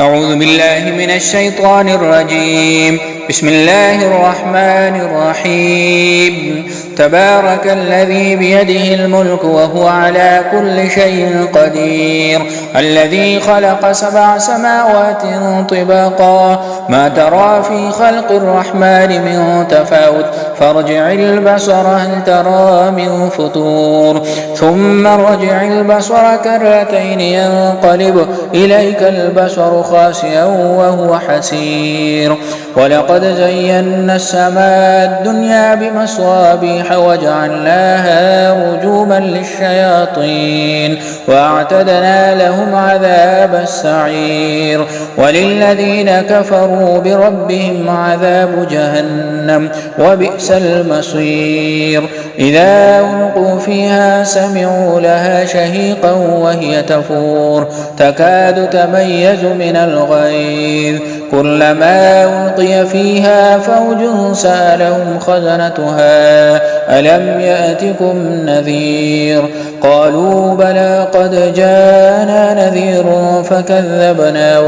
أعوذ بالله من الشيطان الرجيم. بسم الله الرحمن الرحيم. تبارك الذي بيده الملك وهو على كل شيء قدير، الذي خلق 7 سماوات طباقا، ما ترى في خلق الرحمن من تفاوت، فارجع البصر هل ترى من فطور، ثم ارجع البصر كرتين ينقلب إليك البصر خاسئا وهو حسير. ولقد زينا السماء الدنيا بمصابيح وجعلناها رجوما للشياطين واعتدنا لهم عذاب السعير. وللذين كفروا بربهم عذاب جهنم وبئس المصير. إذا ألقوا فيها سمعوا لها شهيقا وهي تفور تكاد تميز من الغيظ، كلما ألقي فيها فوج سألهم خزنتها ألم يأتكم نذير؟ قالوا بلى قد جاءنا نذير فكذبنا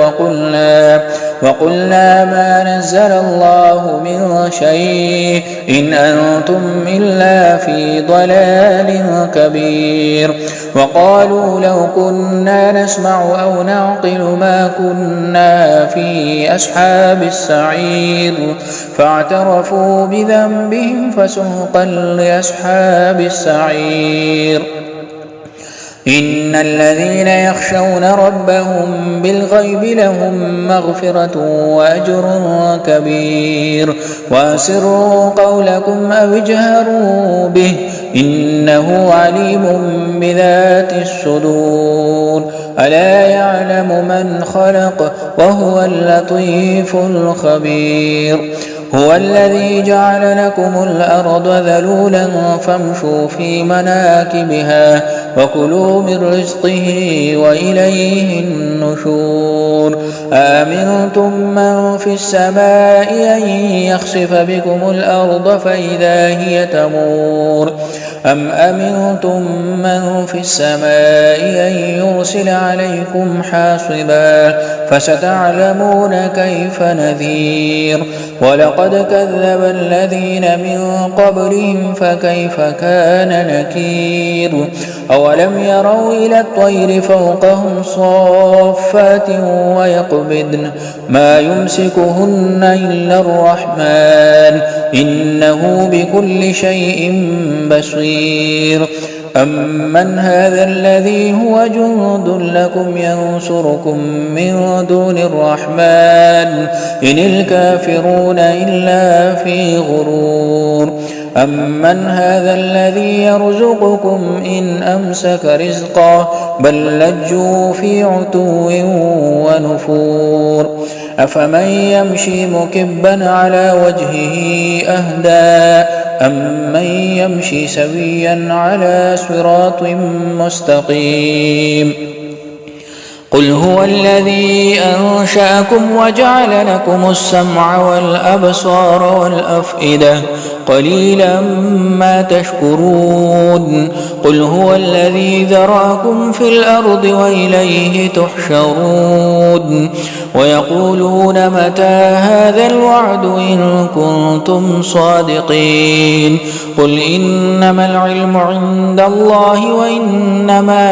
وقلنا ما نزل الله من شيء إن أنتم إلا في ضلال كبير. وقالوا لو كنا نسمع أو نعقل ما كنا في أصحاب السعير، فاعترفوا بذنبهم فسحقا لأصحاب السعير. إن الذين يخشون ربهم بالغيب لهم مغفرة وأجر كبير. وأسروا قولكم أو اجهروا به إنه عليم بذات الصدور. ألا يعلم من خلق وهو اللطيف الخبير. هو الذي جعل لكم الأرض ذلولا فامشوا في مناكبها وكلوا من رزقه وإليه النشور. آمنتم من في السماء أن يخسف بكم الأرض فإذا هي تمور، أم أمنتم من في السماء أن يرسل عليكم حاصبا فستعلمون كيف نذير. ولقد كذب الذين من قبلهم فكيف كان نكير. أولم يروا إلى الطير فوقهم صافات ويقبضن ما يمسكهن إلا الرحمن إنه بكل شيء بصير. أمن هذا الذي هو جند لكم ينصركم من دون الرحمن إن الكافرون إلا في غرور. أمن هذا الذي يرزقكم إن أمسك رزقا بل لجوا في عتو ونفور. أفمن يمشي مكبا على وجهه أهدى أمن يمشي سويا على صراط مستقيم. قل هو الذي أنشأكم وجعل لكم السمع والأبصار والأفئدة قليلا ما تشكرون. قل هو الذي ذراكم في الأرض وإليه تحشرون. ويقولون متى هذا الوعد إن كنتم صادقين. قل إنما العلم عند الله وإنما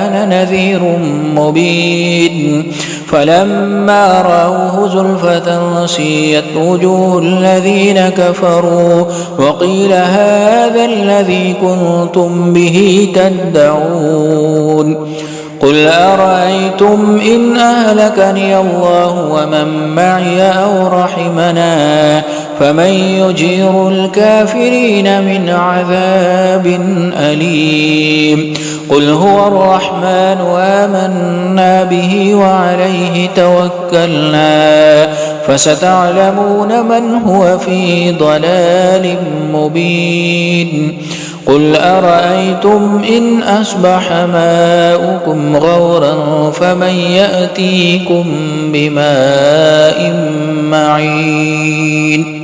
أنا نذير مبين. فلما رأوه زلفة سيئت وجوه الذين كفروا وقيل هذا الذي كنتم به تدعون. قل أرأيتم إن أهلكني الله ومن معي أو رحمنا فمن يجير الكافرين من عذاب أليم. قل هو الرحمن آمنا به وعليه توكلنا فستعلمون من هو في ضلال مبين. قل أرأيتم إن أصبح ماؤكم غورا فمن يأتيكم بماء معين.